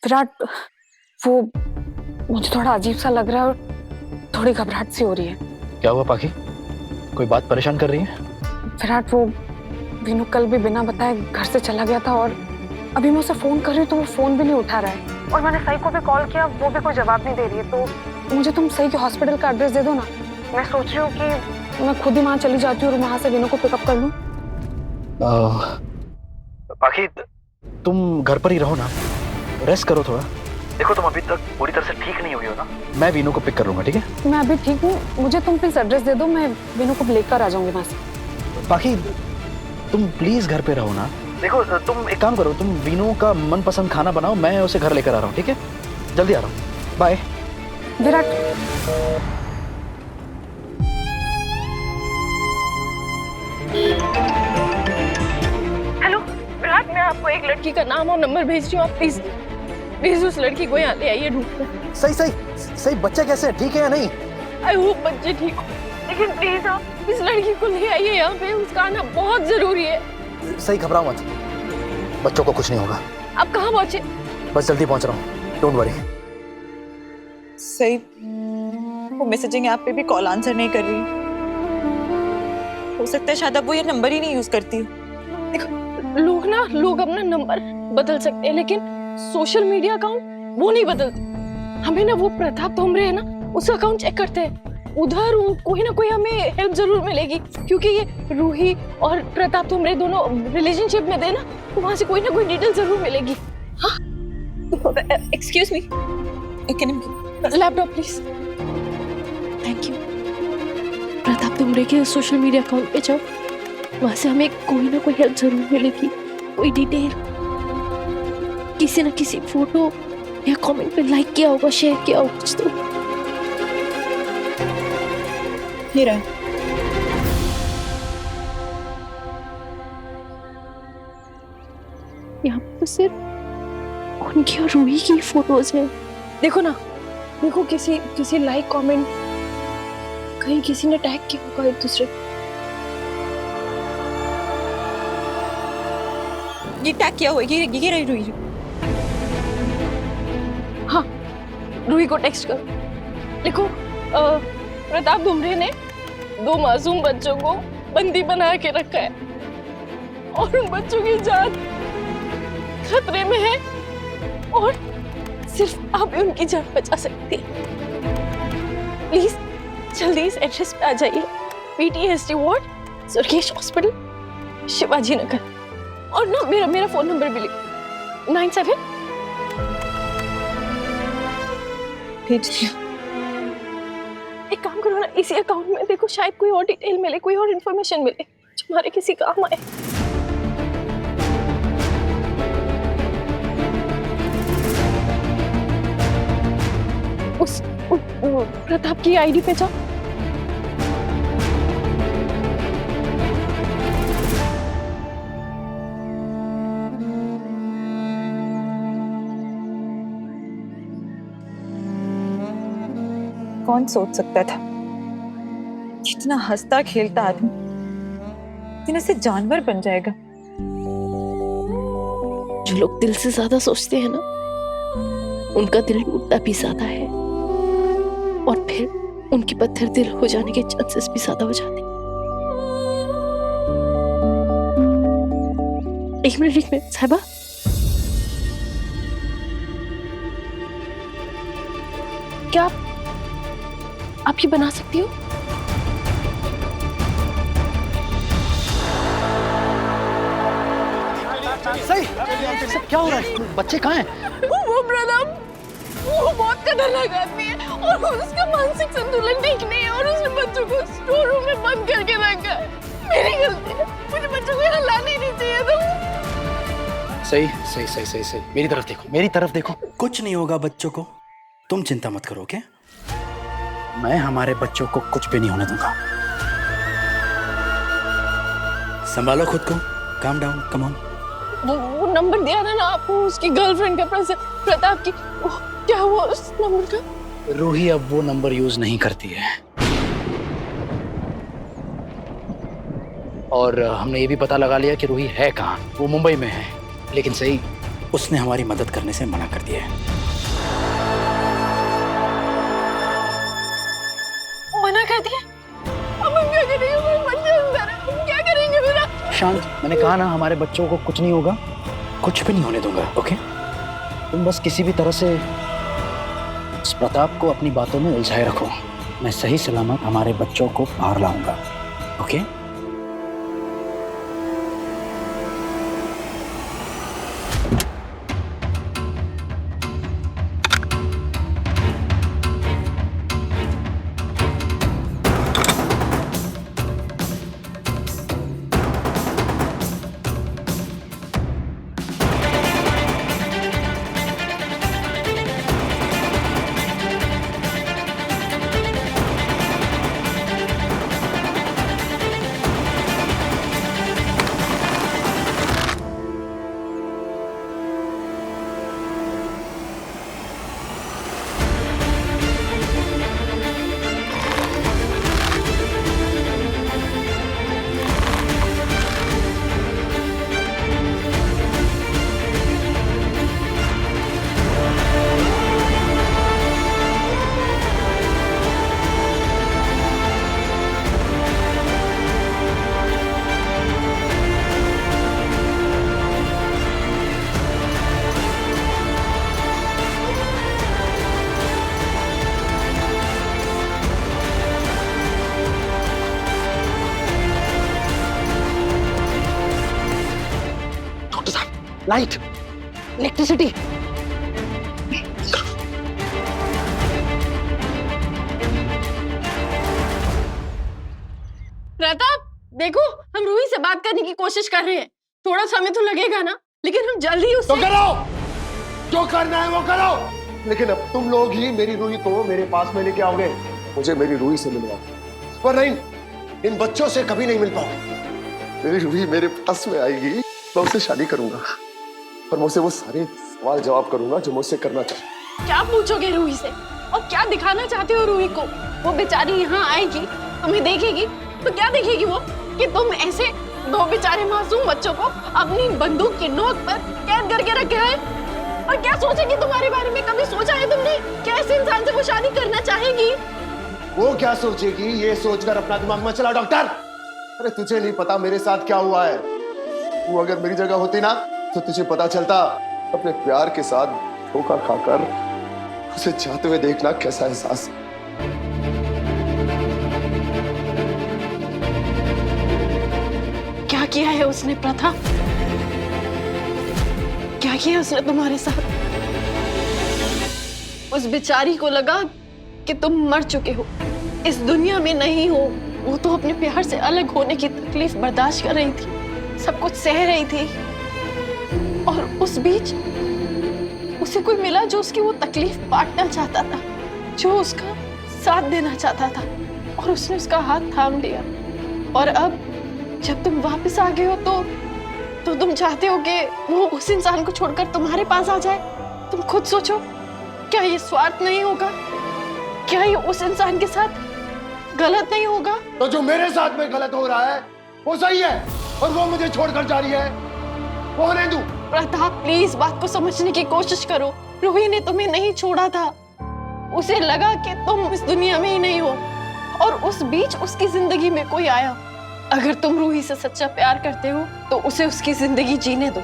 विराट, वो मुझे थोड़ा अजीब सा लग रहा है और थोड़ी घबराहट सी हो रही है। क्या हुआ पाखी? कोई बात परेशान कर रही है? विराट, वो वीनू कल भी बिना बताए घर से चला गया था और अभी मैं उसे फोन कर रही हूँ तो वो फोन भी नहीं उठा रहा है और मैंने सई को भी कॉल किया, वो भी कोई जवाब नहीं दे रही है। तो मुझे तुम सई के हॉस्पिटल का एड्रेस दे दो ना। मैं सोच रही हूँ कि मैं खुद ही वहां चली जाती हूँ और वहां से वीनू को पिकअप कर लूँ। पाखी, तुम घर पर ही रहो ना, रेस्ट करो थोड़ा। देखो तुम अभी तक पूरी तरह से ठीक नहीं हुई हो ना। मैं वीनू को पिक कर लूंगा, ठीक है? मैं अभी ठीक हूँ, मुझे तुम प्लीज एड्रेस दे दो, मैं वीनू को लेकर आ जाऊंगी वहां से। पाखी, तुम प्लीज घर पे रहो ना। देखो तुम एक काम करो, तुम वीनू का मनपसंद खाना बनाओ, मैं उसे घर लेकर आ रहा हूँ, ठीक है? जल्दी आ रहा हूँ, बाय। विराट, हेलो विराट, मैं आपको एक लड़की का नाम और नंबर भेज रही हूँ, आप प्लीज प्लीज उस लड़की को यहाँ ले आइए ढूंढकर। सही बच्चा कैसे है, ठीक है या नहीं? आई होप बच्चे ठीक हो, लेकिन प्लीज आप इस लड़की को ले आइए यहाँ पे, उसका आना बहुत जरूरी है। सही, घबराओ मत, बच्चों को कुछ नहीं होगा। आप कहाँ पहुँचे? बस जल्दी पहुंच रहा हूँ, डोंट वरी। सही, वो मैसेजिंग ऐप पे भी कॉल आंसर नहीं कर रही। हो सकता है शायद अब वो ये नंबर ही नहीं यूज करती। देखो लोग अपना नंबर बदल सकते हैं, लेकिन सोशल मीडिया अकाउंट वो नहीं बदलते। हमें ना वो प्रताप धुमरे है ना, उसका अकाउंट चेक करते हैं, उधर कोई ना कोई हमें हेल्प जरूर मिलेगी, क्योंकि ये रूही और प्रताप धुमरे दोनों रिलेशनशिप में थे ना, तो वहां से कोई ना कोई डिटेल जरूर मिलेगी। हाँ, excuse me, laptop please. Thank you. Pratap Dhumre के सोशल मीडिया अकाउंट पे जाओ, वहां से हमें कोई ना कोई हेल्प जरूर मिलेगी, कोई डिटेल, किसी ना किसी फोटो या कमेंट पे लाइक किया होगा, शेयर किया होगा कुछ तो। ये रहा। यहाँ पर सिर्फ उनकी और रूही की फोटोज हैं। देखो ना, देखो किसी लाइक कमेंट, कहीं किसी ने टैग किया होगा एक दूसरे। ये टैग किया हुआ, ये रही रूही। हाँ, रूही को टेक्स्ट करो, लिखो प्रताप धुमरे ने 2 मासूम बच्चों को बंदी बना के रखा है और उन बच्चों की जान खतरे में है और सिर्फ आप ही उनकी जान बचा सकती हैं। प्लीज जल्दी इस एड्रेस पे आ जाइए, PTSD ward, सुरकेश hospital, Shivaji Nagar. और ना मेरा फोन नंबर भी लिखो, 97। भेज दिया। एक काम करो ना, इसी अकाउंट में देखो, शायद कोई और डिटेल मिले, कोई और इन्फॉर्मेशन मिले जो हमारे किसी काम आए। उस प्रताप की आईडी पे जाओ। कौन सोच सकता था कितना हंसता खेलता आदमी दिन से जानवर बन जाएगा। जो लोग दिल से ज्यादा सोचते हैं ना, उनका दिल टूटता भी ज्यादा है और फिर उनकी पत्थर दिल हो जाने के चांसेस भी ज्यादा हो जाते हैं। एक मिनट साहिबा, क्या आप ये बना सकती हो? सही, क्या हो रहा है? बच्चे कहाँ हैं? वो प्रताप, वो बहुत खतरनाक आदमी है और उसका मानसिक संतुलन ठीक नहीं है और उसने बच्चों को स्टोर रूम में बंद करके रखा है। मेरी गलती है, मुझे बच्चों को यहाँ लाने नहीं चाहिए था। सही, मेरी तरफ देखो। कुछ नहीं होगा बच्चों को, तुम चिंता मत करो। ओके, मैं हमारे बच्चों को कुछ भी नहीं होने दूंगा। संभालो खुद को, काम डाउन, कम ऑन। वो नंबर दिया था ना आपको उसकी गर्लफ्रेंड का, प्रताप की, क्या हुआ उस नंबर का? रूही अब वो नंबर यूज नहीं करती है और हमने ये भी पता लगा लिया कि रूही है कहाँ। वो मुंबई में है। लेकिन सही, उसने हमारी मदद करने से मना कर दिया है। मना कर दिया? अब हम क्या करेंगे? मेरे बच्चे अंदर हैं, हम क्या करेंगे मेरा? शांत, मैंने कहा ना हमारे बच्चों को कुछ नहीं होगा, कुछ भी नहीं होने दूंगा। ओके, तुम बस किसी भी तरह से इस प्रताप को अपनी बातों में उलझाए रखो। मैं सही सलामत हमारे बच्चों को बाहर लाऊंगा। ओके? Light, electricity. प्रताप देखो, हम रूही से बात करने की कोशिश कर रहे हैं। थोड़ा समय तो लगेगा ना, लेकिन हम जल्दी उससे तो करो, जो करना है वो करो। लेकिन अब तुम लोग ही मेरी रूही को मेरे पास में लेके आओगे। मुझे मेरी रूही से मिलवाओ, पर नहीं, इन बच्चों से कभी नहीं मिल पाओगे। मेरी रूही मेरे पास में आएगी, मैं उससे शादी करूंगा और मैं उसे वो सारे सवाल जवाब करूंगा जो मुझसे करना चाहती। क्या पूछोगे रूही से और क्या दिखाना चाहते हो रूही को? वो बेचारी यहाँ आएगी, तुम्हें देखेगी तो क्या देखेगी वो? कि तुम ऐसे दो बेचारे मासूम बच्चों को अपनी बंदूक की नोक पर कैद करके रखे है। और क्या सोचेगी तुम्हारे बारे में? कभी सोचा है तुमने क्या इस इंसान से वो शादी करना चाहेगी? वो क्या सोचेगी ये सोचकर अपना दिमाग मत चला डॉक्टर। अरे तुझे नहीं पता मेरे साथ क्या हुआ है। तू अगर मेरी जगह होती ना तो तुझे पता चलता। अपने प्यार के साथ धोखा खाकर उसे जाते हुए देखना कैसा एहसास है। क्या किया है उसने प्रथा? क्या किया उसने तुम्हारे साथ? उस बेचारी को लगा कि तुम मर चुके हो, इस दुनिया में नहीं हो। वो तो अपने प्यार से अलग होने की तकलीफ बर्दाश्त कर रही थी, सब कुछ सह रही थी। और उस बीच उसे कोई मिला जो उसकी वो तकलीफ बांटना चाहता था, जो उसका साथ देना चाहता था, और उसने उसका हाथ थाम लिया। और अब जब तुम वापस आ गए हो तो तुम चाहते हो कि वो उस इंसान को छोड़कर तुम्हारे पास आ जाए। तुम खुद सोचो, क्या ये स्वार्थ नहीं होगा? क्या ये उस इंसान के साथ गलत नहीं होगा? तो जो मेरे साथ में गलत हो रहा है वो सही है, और वो मुझे छोड़कर जा रही है, वो होने दूं? प्रताप प्लीज बात को समझने की कोशिश करो। रूही ने तुम्हें नहीं छोड़ा था, उसे लगा कि तुम इस दुनिया में ही नहीं हो, और उस बीच उसकी जिंदगी में कोई आया। अगर तुम रूही से सच्चा प्यार करते हो तो उसे उसकी जिंदगी जीने दो।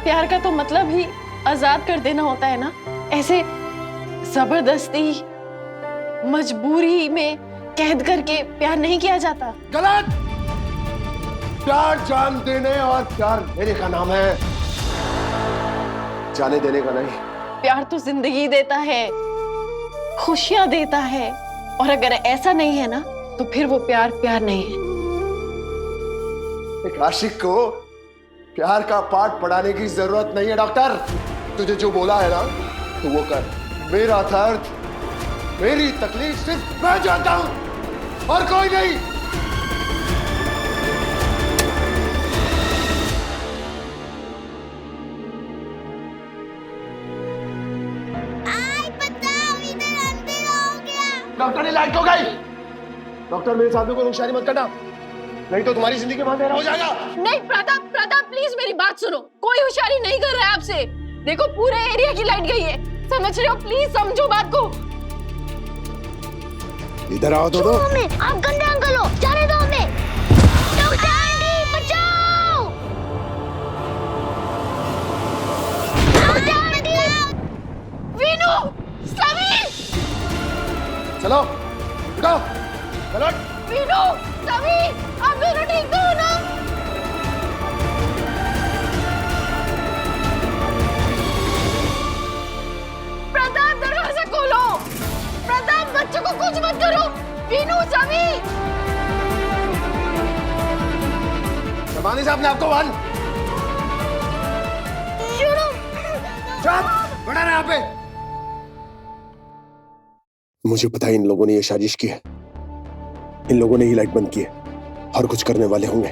प्यार का तो मतलब ही आजाद कर देना होता है ना, ऐसे जबरदस्ती मजबूरी में कैद करके प्यार नहीं किया जाता। गलत। प्यार जान देने और प्यार लेने का नाम है, जाने देने का नहीं। प्यार तो जिंदगी देता है, खुशियां देता है, और अगर ऐसा नहीं है ना तो फिर वो प्यार प्यार नहीं है। एक आशिक को प्यार का पाठ पढ़ाने की जरूरत नहीं है डॉक्टर। तुझे जो बोला है ना तो वो कर। मेरा दर्द, मेरी तकलीफ सिर्फ मैं जानता हूं और कोई नहीं। डॉक्टर ने लाइट हो गई। डॉक्टर मेरे साथ में कोई होशियारी मत करना, नहीं तो तुम्हारी जिंदगी में अंधेरा हो जाएगा। नहीं प्रताप, प्रताप प्लीज मेरी बात सुनो। कोई होशियारी नहीं कर रहा है आपसे। देखो पूरे एरिया की लाइट गई है, समझ रहे हो? प्लीज समझो बात को। इधर आओ दोनों। आप गंदे अंकल हो, जाने दो हमें। डॉक्टर आंटी बचाओ। Doctor aunty. वीनू, समीर, चलो उठो, चलो। वीनू, समीर, आप दोनों ठीक तो हो ना? प्रताप दरवाजा खोलो। प्रताप बच्चों को कुछ मत करो। वीनू, समीर। जमानी से अपने आपको वन। चुप, बड़ा रहा यहाँ पे। मुझे पता है इन लोगों ने ये साजिश की है, इन लोगों ने ही लाइट बंद की है और कुछ करने वाले होंगे।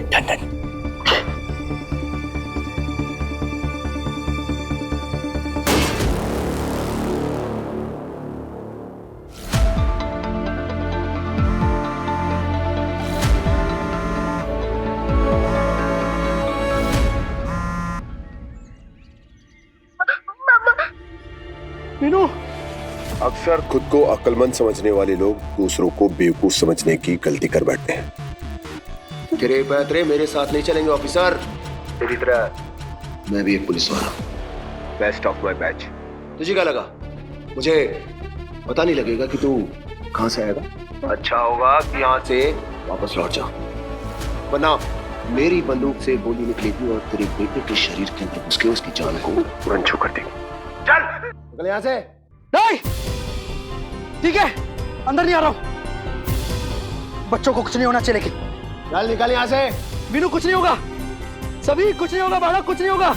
Done done. मीनू, अक्सर खुद को अक्लमंद समझने वाले लोग दूसरों को बेवकूफ समझने की गलती कर बैठते हैं। तेरे पैतरे मेरे साथ नहीं चलेंगे ऑफिसर। तेरी तरह मैं भी एक पुलिस वाला हूँ, बेस्ट ऑफ माय बैच। तुझे क्या लगा मुझे पता नहीं लगेगा कि तू कहाँ से आएगा? अच्छा होगा कि यहाँ से वापस लौट जा, वरना मेरी बंदूक से गोली निकलेगी और तेरे बेटे के शरीर के अंदर घुस के उसकी जान को तुरंत छू कर देगी। चल निकल यहाँ से। नहीं, ठीक है, अंदर नहीं आ रहा हूं। बच्चों को कुछ नहीं होना चाहिए, लेकिन चल निकल यहाँ से। वीनू, कुछ नहीं होगा। सभी कुछ नहीं होगा, बालक कुछ नहीं होगा।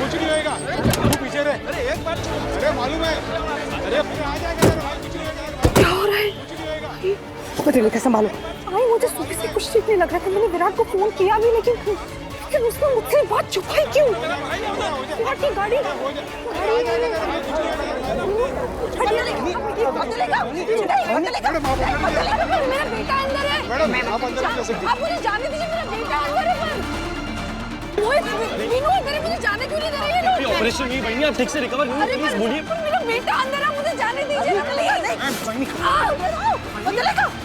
कुछ नहीं होगा, तू पीछे रहे। अरे एक बार, अरे मालूम है, अरे फिर आ जाएगा तेरे भाई, कुछ नहीं होगा। क्या हो रहा है? पता नहीं, संभालो। आई, मुझे सुबह से कुछ ठीक नहीं लग रहा था। मैंने विराट को फोन किया भी, लेकिन उसने मुझसे बात छुपाई क्यों? विराट की गाड़ी मेरा बेटा अंदर है। आप अंदर नहीं जा सकते। आप मुझे जाने दीजिए, मेरा बेटा अंदर है। मीनू इधर है, मुझे जाने क्यों नहीं दे रही है? ऑपरेशन नहीं बनी, आप ठीक से रिकवर नहीं, प्लीज बोलिए। मेरा बेटा अंदर है, मुझे जाने दीजिए।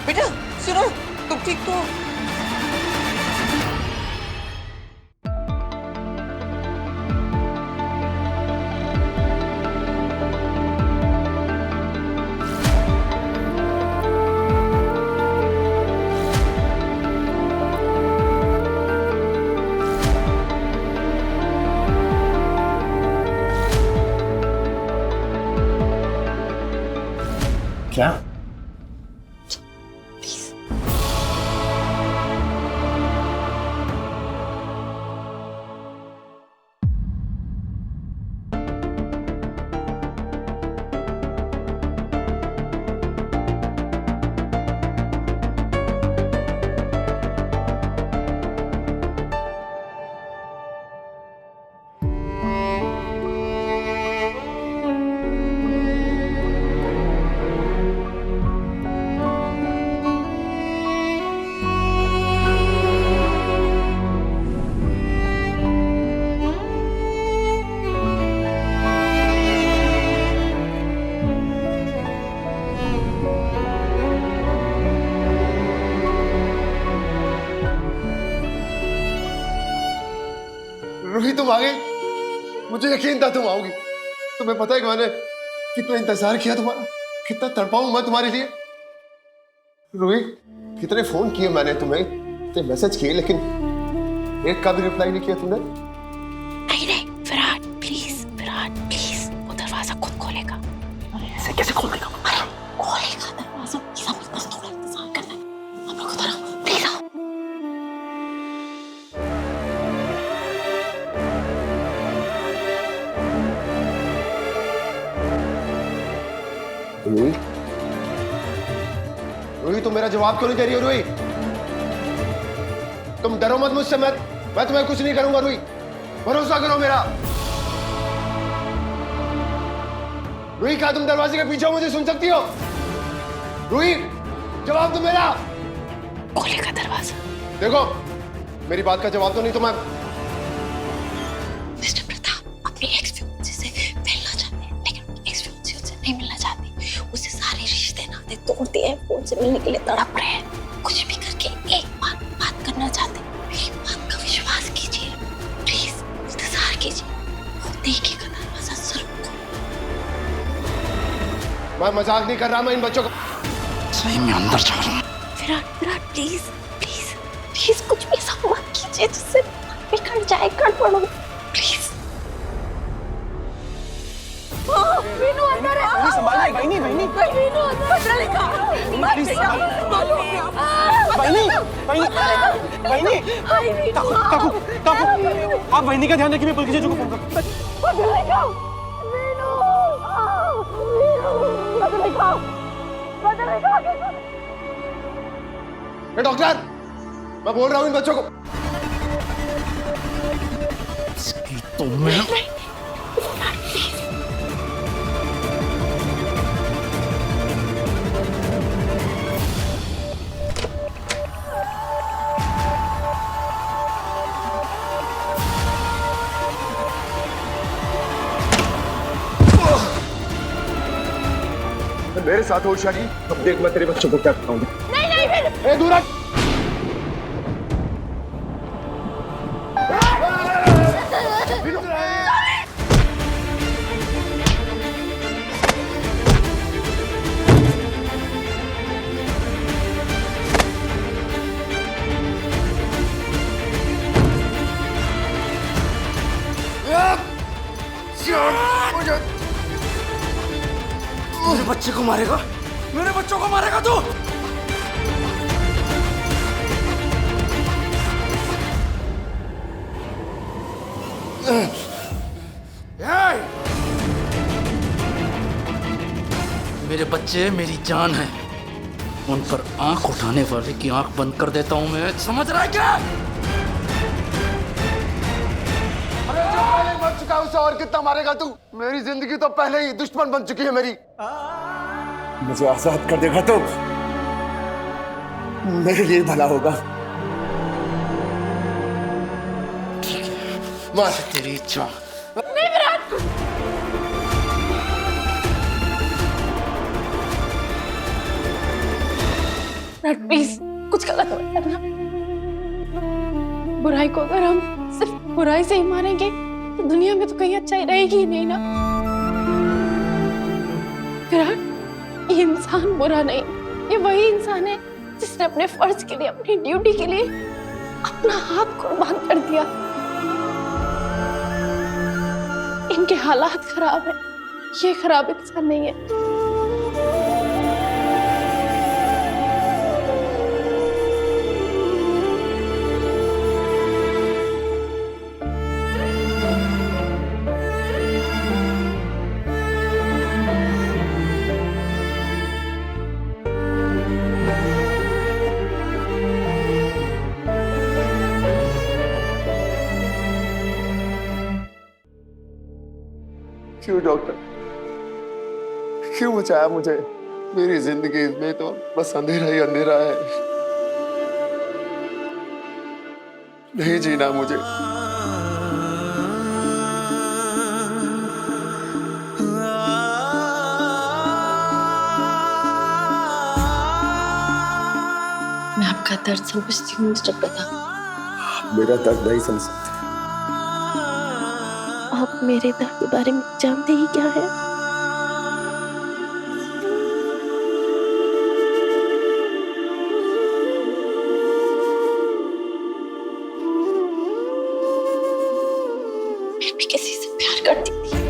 बेटा सुनो, तुम ठीक तो? क्या? रूही, तुम आ गई। मुझे यकीन था तुम आओगी। तुम्हें पता है कि मैंने कितना इंतजार किया तुम्हारा, कितना तड़पा हूं मैं तुम्हारे लिए। रूही, कितने फोन किए मैंने तुम्हें, कितने मैसेज किए, लेकिन एक का भी रिप्लाई नहीं किया तुमने। नहीं, विराट प्लीज, वो दरवाजा खुद खोलेगा। ऐसे कैसे खोल देगा? खोलेगा दरवाजा, बस थोड़ा इंतजार करना है। हम लोग उधर आओ, प्लीज आओ। रूही, रूही तुम मेरा जवाब क्यों नहीं दे रही हो? रूही, तुम डरो मत मुझसे, मैं तुम्हें कुछ नहीं करूंगा। रूही, भरोसा करो मेरा। रूही, क्या तुम दरवाजे के पीछे हो? मुझे सुन सकती हो? रूही, जवाब दो मेरा। खोलेगा दरवाजा। देखो, मेरी बात का जवाब दो, नहीं तो मैं। मिस्टर प्रताप अपनी एक्स फियांसी से मिलना चाहते हैं, लेकिन एक्स फियांसी उससे नहीं मिलना चाहती। उसे सारे रिश्ते नाते तोड़ दिए हैं, वो उनसे मिलने के लिए तड़प रहे हैं। कुछ भी करके एक बार बात करना चाहते हैं। मेरी बात का विश्वास कीजिए, प्लीज इंतजार कीजिए, वो देखेगा दरवाजा जरूर। मैं मजाक नहीं कर रहा, मैं इन बच्चों को सही में अंदर जा रहा हूँ। Virat Virat please please please कुछ भी ऐसा मत कीजिए जिससे बिखर जाए, गड़बड़ हो प्लीज। वीनू अंदर है। संभालिए बहनी, बहनी वीनू अंदर पत्र लिखा। बहनी बहनी हाय वीनू। काकू काकू, आप बहनी का ध्यान रखिए, मैं पुलिस स्टेशन को फोन कर। पत्र लिखा। वीनू वीनू पत्र लिखा, पत्र लिखा। ए डॉक्टर, मैं बोल रहा हूँ इन बच्चों को। इसकी तो मैं मेरे साथ हो शादी, अब देख मैं तेरे बच्चों को क्या कराऊंगा। नहीं नहीं वीनू। ए दूर हट। मेरे बच्चे को मारेगा, मेरे बच्चों को मारेगा तू। मेरे बच्चे मेरी जान है, उन पर आंख उठाने वाले की आंख बंद कर देता हूं मैं, समझ रहा है क्या? अरे जो पहले मर चुका है उसे और कितना मारेगा तू? मेरी जिंदगी तो पहले ही दुश्मन बन चुकी है मेरी। मुझे आजाद कर देगा तो मेरे लिए भला होगा। ठीक है, मार। तेरी इच्छा। नहीं विराट। विराट प्लीज कुछ गलत मत करना। बुराई को अगर हम सिर्फ बुराई से ही मारेंगे तो दुनिया में तो कहीं अच्छाई रहेगी ही नहीं ना। विराट, ये इंसान बुरा नहीं, ये वही इंसान है जिसने अपने फर्ज के लिए, अपनी ड्यूटी के लिए अपना हाथ कुर्बान कर दिया। इनके हालात खराब है, ये खराब इंसान नहीं है। क्यों डॉक्टर, क्यों बचाया मुझे? मेरी जिंदगी में तो बस अंधेरा ही अंधेरा है। नहीं जीना मुझे। मैं आपका दर्द समझती हूँ मिस्टर प्रताप। आप मेरा दर्द नहीं समझ सकते। आप मेरे दर्द के बारे में जानते ही क्या है? मैं भी किसी से प्यार करती थी।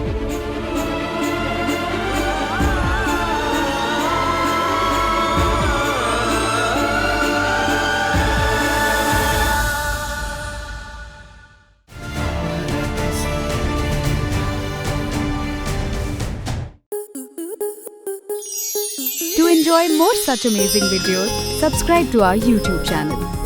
To enjoy more such amazing videos, subscribe to our YouTube channel.